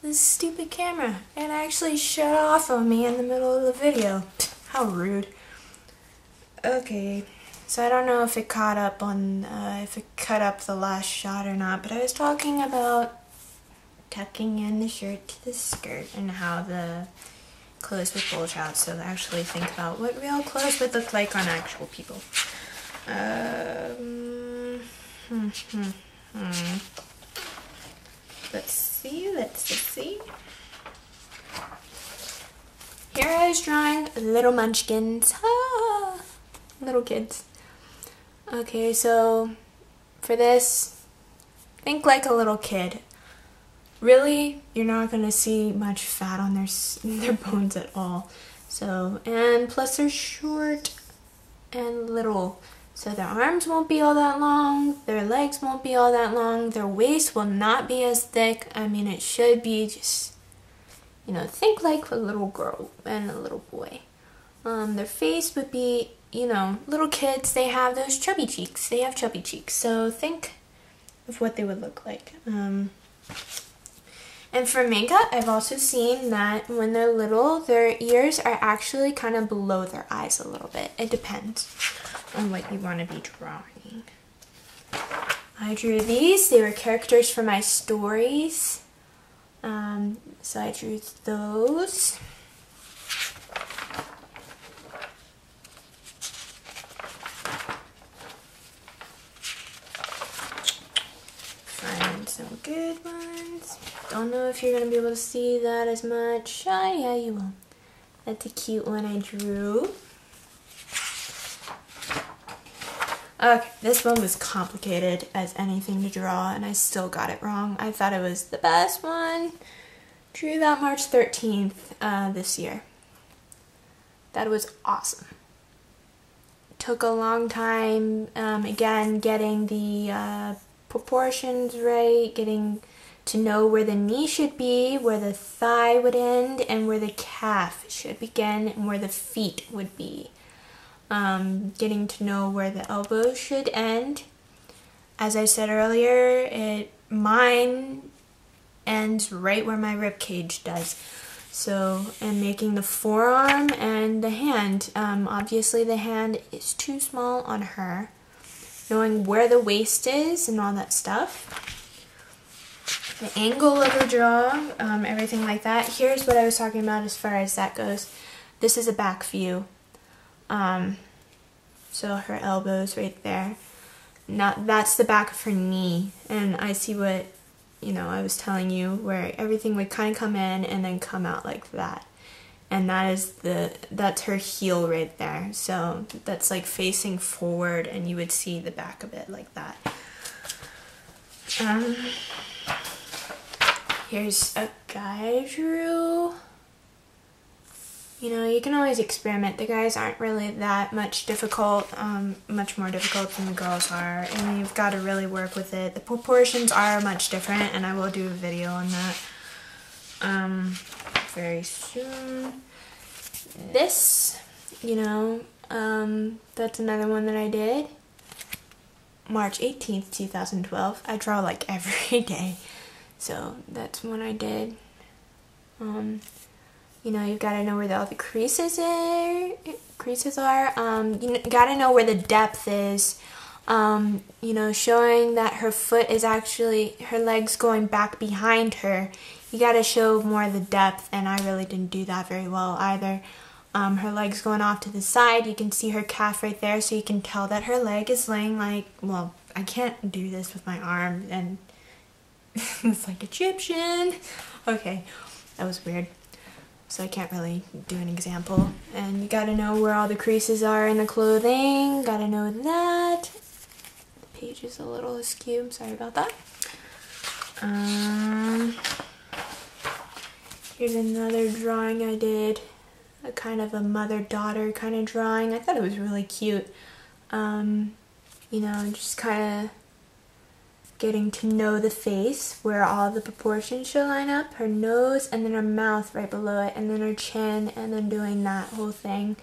This stupid camera. It actually shut off on me in the middle of the video. How rude. Okay, so I don't know if it caught up on, if it cut up the last shot or not, but I was talking about tucking in the shirt to the skirt and how the clothes would bulge out, so actually think about what real clothes would look like on actual people. Let's see. Here I was drawing little munchkins. Ah, little kids. Okay, so for this, think like a little kid. Really, you're not going to see much fat on their bones at all. So, and plus they're short and little. So their arms won't be all that long, their legs won't be all that long, their waist will not be as thick. I mean, it should be just, you know, think like a little girl and a little boy. Their face would be, you know, little kids, they have those chubby cheeks. They have chubby cheeks. So think of what they would look like. And for makeup, I've also seen that when they're little, their ears are actually kind of below their eyes a little bit. It depends on what you want to be drawing. I drew these. They were characters for my stories. So I drew those. Find some good ones. Don't know if you're going to be able to see that as much. Oh yeah, you will. That's a cute one I drew. Okay, this one was complicated as anything to draw, and I still got it wrong. I thought it was the best one. Drew that March 13th this year. That was awesome. Took a long time, again, getting the proportions right, getting to know where the knee should be, where the thigh would end, and where the calf should begin, and where the feet would be. Getting to know where the elbow should end. As I said earlier, mine ends right where my rib cage does. So, and making the forearm and the hand. Obviously the hand is too small on her. Knowing where the waist is and all that stuff. The angle of the draw, everything like that. Here's what I was talking about as far as that goes. This is a back view. So her elbow's right there. That's the back of her knee. And I see what, you know, I was telling you, where everything would kind of come in and then come out like that. And that's her heel right there. So that's like facing forward, and you would see the back of it like that. Here's a guy I drew. You know, you can always experiment. The guys aren't really that much much more difficult than the girls are, and you've got to really work with it. The proportions are much different, and I will do a video on that very soon. This, you know, that's another one that I did. March 18th, 2012. I draw like every day, so that's one I did. You know, you've got to know where all the creases are. You got to know where the depth is. You know, showing that her foot is actually, her leg's going back behind her. You got to show more of the depth, and I really didn't do that very well either. Her leg's going off to the side. You can see her calf right there, so you can tell that her leg is laying like, well, I can't do this with my arm, and it's like Egyptian. Okay, that was weird. So I can't really do an example. And you gotta know where all the creases are in the clothing. Gotta know that. The page is a little askew. I'm sorry about that. Here's another drawing I did. A kind of a mother-daughter kind of drawing. I thought it was really cute. You know, just kind of getting to know the face, where all the proportions should line up, her nose, and then her mouth right below it, and then her chin, and then doing that whole thing.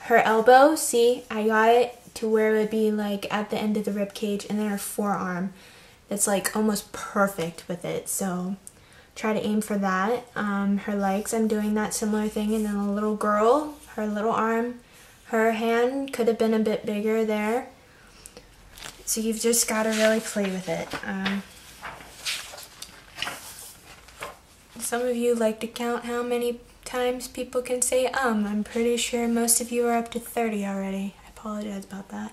Her elbow, see, I got it to where it would be like at the end of the rib cage, and then her forearm. It's like almost perfect with it. So try to aim for that. Her legs, I'm doing that similar thing, and then the little girl, her little arm, her hand could have been a bit bigger there. So you've just got to really play with it. Some of you like to count how many times people can say I'm pretty sure most of you are up to 30 already. I apologize about that.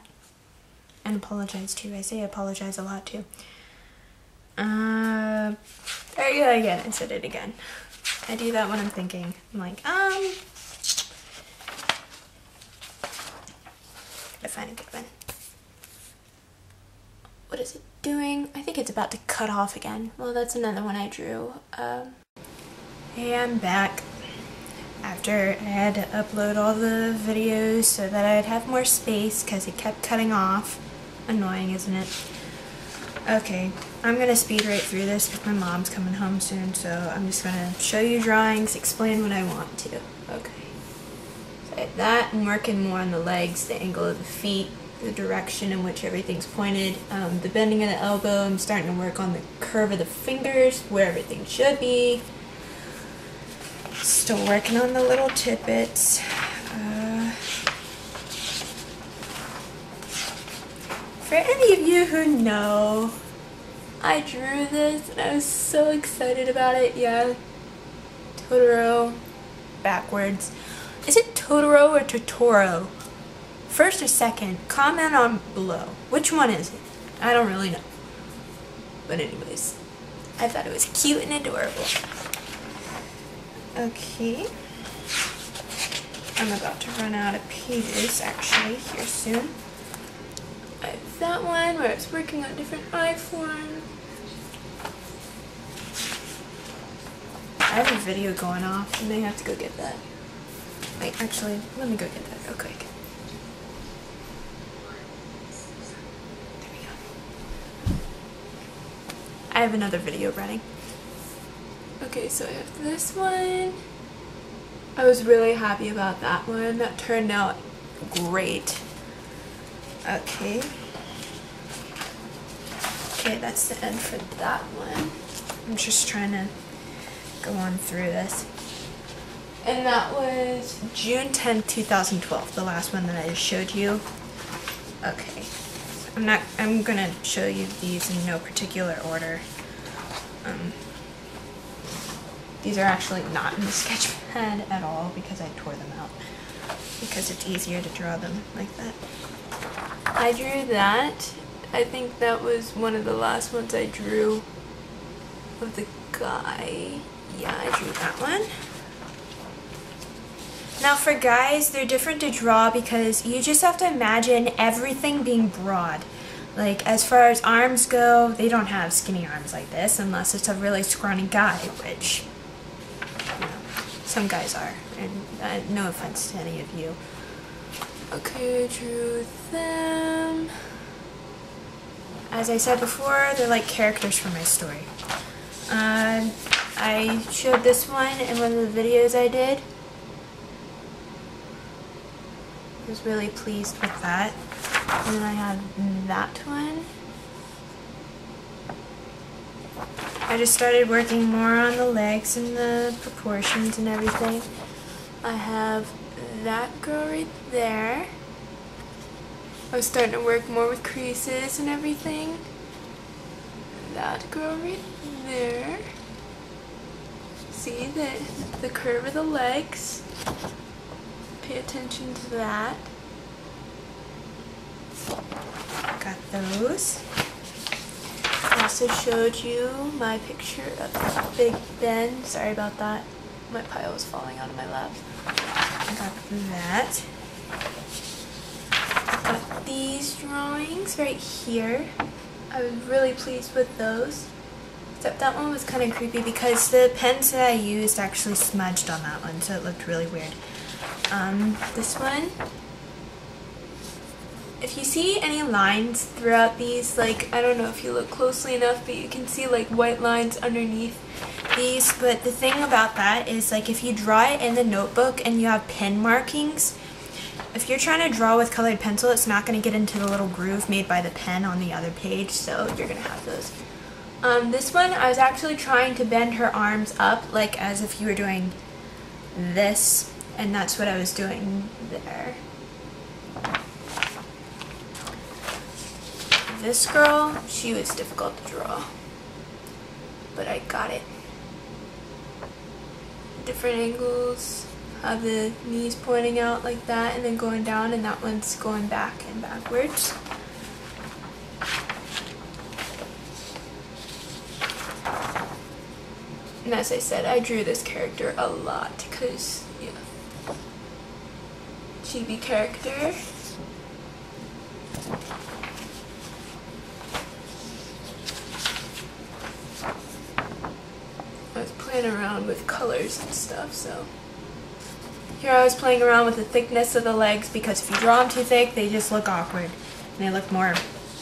And apologize too. I say apologize a lot too. There you go again. I said it again. I do that when I'm thinking. I'm like, gotta find a good one. What is it doing? I think it's about to cut off again. Well, that's another one I drew. Hey, I'm back. After I had to upload all the videos so that I'd have more space because it kept cutting off. Annoying, isn't it? Okay, I'm gonna speed right through this because my mom's coming home soon, so I'm just gonna show you drawings, explain what I want to. Okay. So I have that. I'm working more on the legs, the angle of the feet, the direction in which everything's pointed, the bending of the elbow. I'm starting to work on the curve of the fingers, where everything should be. Still working on the little tidbits. For any of you who know, I drew this and I was so excited about it. Yeah, Totoro backwards. Is it Totoro or Totoro? First or second? Comment on below. Which one is it? I don't really know. But anyways, I thought it was cute and adorable. Okay. I'm about to run out of pages actually here soon. I have that one where I was working on different eye forms. I have a video going off. You may have to go get that. Wait, actually, let me go get that real quick. There we go. I have another video running. Okay, so I have this one. I was really happy about that one. That turned out great. Okay. Okay, that's the end for that one. I'm just trying to go on through this. And that was June 10th, 2012, the last one that I just showed you. Okay. I'm gonna show you these in no particular order. These are actually not in the sketch pad at all because I tore them out. Because it's easier to draw them like that. I drew that. I think that was one of the last ones I drew of the guy. Yeah, I drew that one. Now for guys, they're different to draw because you just have to imagine everything being broad. Like as far as arms go, they don't have skinny arms like this unless it's a really scrawny guy, which some guys are, and no offense to any of you. Okay, I drew them. As I said before, they're like characters from my story. I showed this one in one of the videos I did. I was really pleased with that. And then I have that one. I just started working more on the legs and the proportions and everything. I have that girl right there. I was starting to work more with creases and everything. That girl right there. See the curve of the legs. Pay attention to that. Got those. I also showed you my picture of Big Ben. Sorry about that. My pile was falling out of my lap. I got that. I got these drawings right here. I was really pleased with those. Except that one was kind of creepy because the pens that I used actually smudged on that one, so it looked really weird. This one. If you see any lines throughout these, like, I don't know if you look closely enough, but you can see like white lines underneath these. But the thing about that is, like, if you draw it in the notebook and you have pen markings, if you're trying to draw with colored pencil, it's not going to get into the little groove made by the pen on the other page, so you're going to have those This one, I was actually trying to bend her arms up, like as if you were doing this, and that's what I was doing there. This girl, she was difficult to draw, but I got it. Different angles, have the knees pointing out like that and then going down, and that one's going back and backwards. And as I said, I drew this character a lot because, yeah, chibi character. I was playing around with colors and stuff, so. Here I was playing around with the thickness of the legs because if you draw them too thick, they just look awkward. And they look more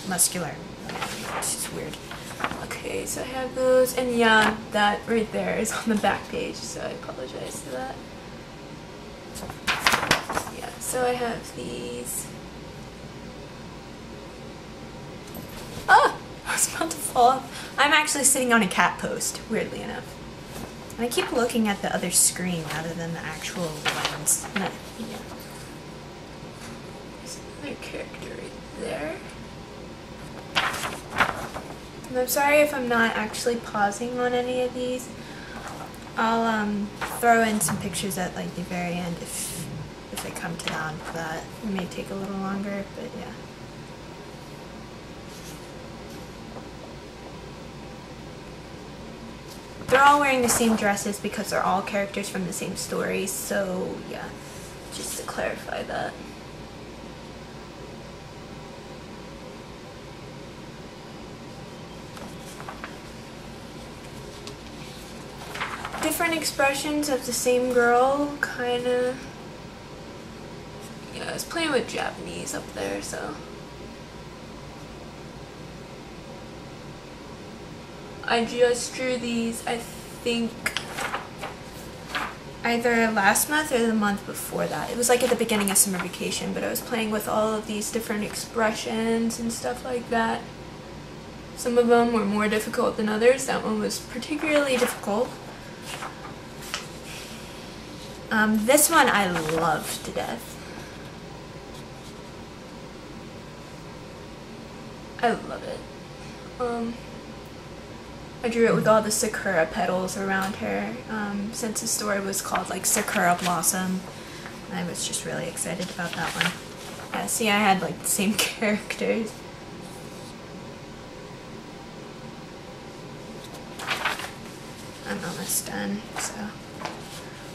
muscular. It's just weird. Okay, so I have those, and yeah, that right there is on the back page, so I apologize for that. Yeah, so I have these. Ah! I was about to fall off. I'm actually sitting on a cat post, weirdly enough. And I keep looking at the other screen rather than the actual lens. No, yeah. There's another character right there. And I'm sorry if I'm not actually pausing on any of these. I'll throw in some pictures at like the very end if I come to down for that. It may take a little longer, but yeah. They're all wearing the same dresses because they're all characters from the same story, so yeah, just to clarify that. Different expressions of the same girl, kinda. Yeah, I was playing with Japanese up there, so. I just drew these, I think, either last month or the month before that. It was like at the beginning of summer vacation, but I was playing with all of these different expressions and stuff like that. Some of them were more difficult than others. That one was particularly difficult. This one I love to death. I love it. I drew it with all the sakura petals around her, since the story was called like Sakura Blossom. I was just really excited about that one. Yeah, see, I had like the same characters. I'm almost done, so.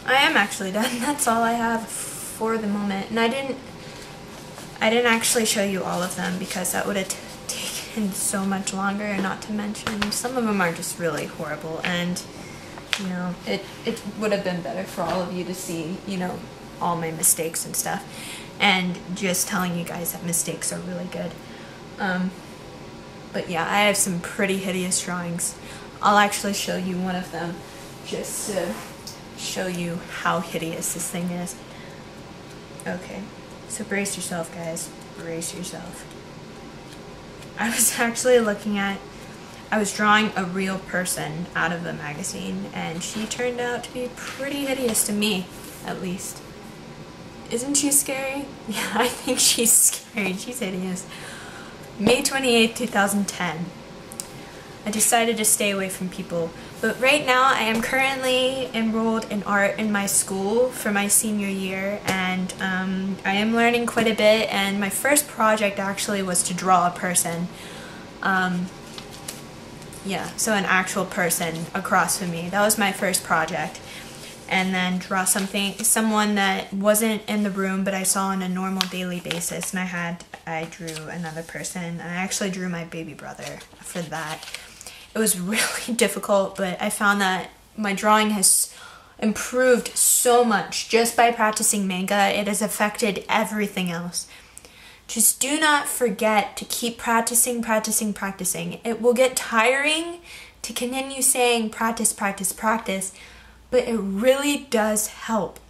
I am actually done. That's all I have for the moment. And I didn't actually show you all of them because that would have taken so much longer, and not to mention some of them are just really horrible, and you know, it would have been better for all of you to see, you know, all my mistakes and stuff, and just telling you guys that mistakes are really good. But yeah, I have some pretty hideous drawings. I'll actually show you one of them just to show you how hideous this thing is. Okay, so brace yourself, guys. Brace yourself. I was actually I was drawing a real person out of a magazine, and she turned out to be pretty hideous to me, at least. Isn't she scary? Yeah, I think she's scary. She's hideous. May 28th, 2010. I decided to stay away from people, but right now I am currently enrolled in art in my school for my senior year, and I am learning quite a bit, and my first project actually was to draw a person. Yeah, so an actual person across from me. That was my first project. And then draw someone that wasn't in the room but I saw on a normal daily basis, and I drew another person, and I actually drew my baby brother for that. It was really difficult, but I found that my drawing has improved so much just by practicing manga. It has affected everything else. Just do not forget to keep practicing, practicing, practicing. It will get tiring to continue saying practice, practice, practice, but it really does help.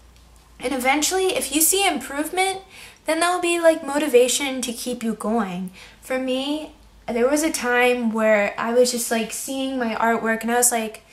And eventually, if you see improvement, then that'll be like motivation to keep you going. For me, there was a time where I was just like seeing my artwork and I was like,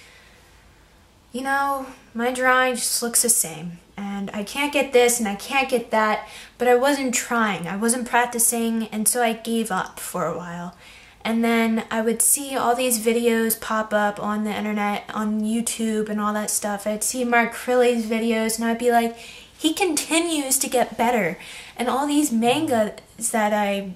you know, my drawing just looks the same and I can't get this and I can't get that, but I wasn't trying, I wasn't practicing, and so I gave up for a while. And then I would see all these videos pop up on the internet, on YouTube and all that stuff. I'd see Mark Crilley's videos and I'd be like, he continues to get better. And all these mangas that I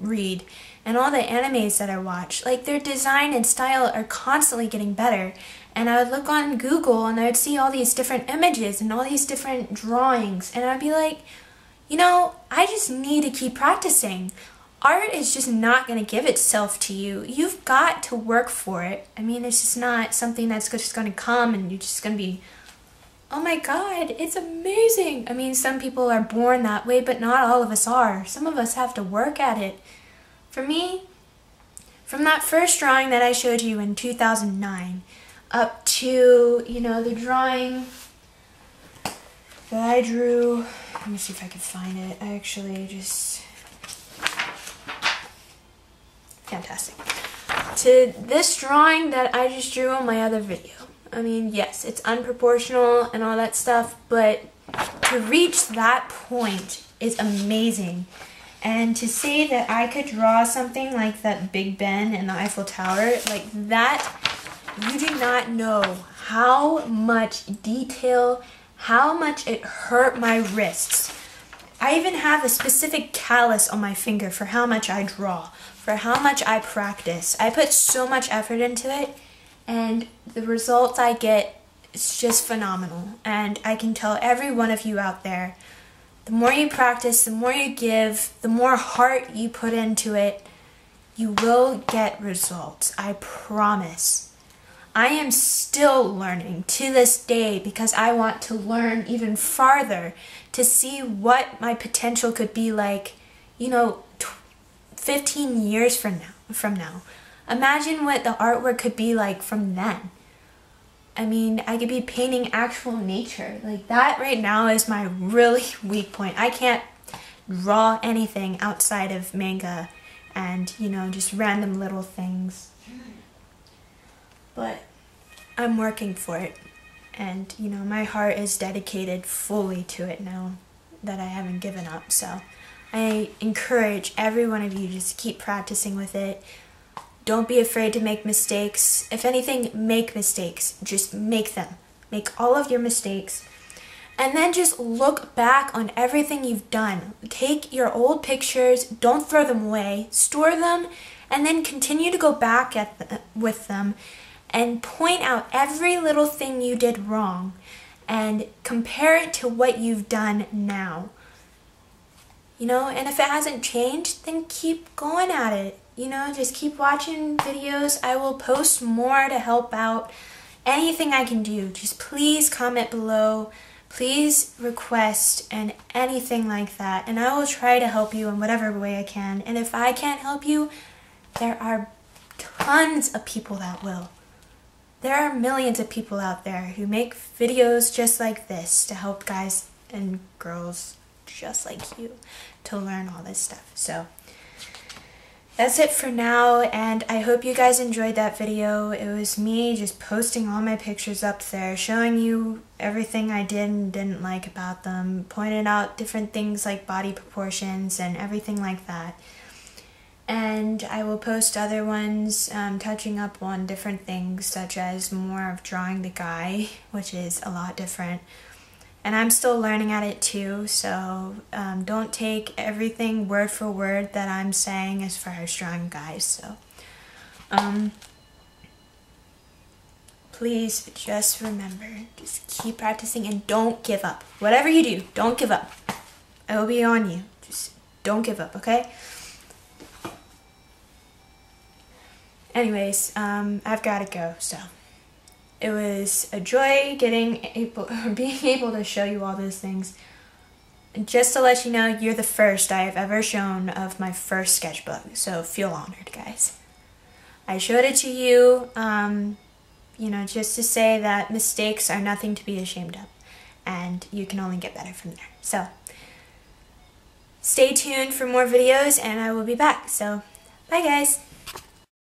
read and all the animes that I watch, like their design and style are constantly getting better. And I would look on Google and I would see all these different images and all these different drawings. And I'd be like, you know, I just need to keep practicing. Art is just not going to give itself to you. You've got to work for it. I mean, it's just not something that's just going to come and you're just going to be, oh my God, it's amazing. I mean, some people are born that way, but not all of us are. Some of us have to work at it. For me, from that first drawing that I showed you in 2009, up to, you know, the drawing that I drew, let me see if I can find it. I actually just, fantastic. To this drawing that I just drew on my other video. I mean, yes, it's unproportional and all that stuff, but to reach that point is amazing. And to say that I could draw something like that Big Ben and the Eiffel Tower, like that, you do not know how much detail, how much it hurt my wrists. I even have a specific callus on my finger for how much I draw, for how much I practice. I put so much effort into it, and the results I get is just phenomenal. And I can tell every one of you out there, the more you practice, the more you give, the more heart you put into it, you will get results. I promise. I am still learning to this day because I want to learn even farther to see what my potential could be like, you know, 15 years from now. Imagine what the artwork could be like from then. I mean, I could be painting actual nature. Like that right now is my really weak point. I can't draw anything outside of manga and, you know, just random little things. But I'm working for it. And, you know, my heart is dedicated fully to it now that I haven't given up. So I encourage every one of you to just keep practicing with it. Don't be afraid to make mistakes. If anything, make mistakes. Just make them. Make all of your mistakes. And then just look back on everything you've done. Take your old pictures, don't throw them away, store them, and then continue to go back with them and point out every little thing you did wrong and compare it to what you've done now. You know, and if it hasn't changed, then keep going at it. You know, just keep watching videos. I will post more to help out. Anything I can do, just please comment below. Please request and anything like that. And I will try to help you in whatever way I can. And if I can't help you, there are tons of people that will. There are millions of people out there who make videos just like this to help guys and girls just like you to learn all this stuff. So that's it for now, and I hope you guys enjoyed that video. It was me just posting all my pictures up there, showing you everything I did and didn't like about them, pointing out different things like body proportions and everything like that. And I will post other ones touching up on different things, such as more of drawing the guy, which is a lot different. And I'm still learning at it too, so don't take everything word for word that I'm saying as far as drawing guys. So please just remember, just keep practicing and don't give up. Whatever you do, don't give up. I will be on you. Just don't give up, okay? Anyways, I've got to go, so. It was a joy being able to show you all those things. And just to let you know, you're the first I have ever shown of my first sketchbook, so feel honored, guys. I showed it to you, you know, just to say that mistakes are nothing to be ashamed of, and you can only get better from there. So, stay tuned for more videos, and I will be back. So, Bye guys!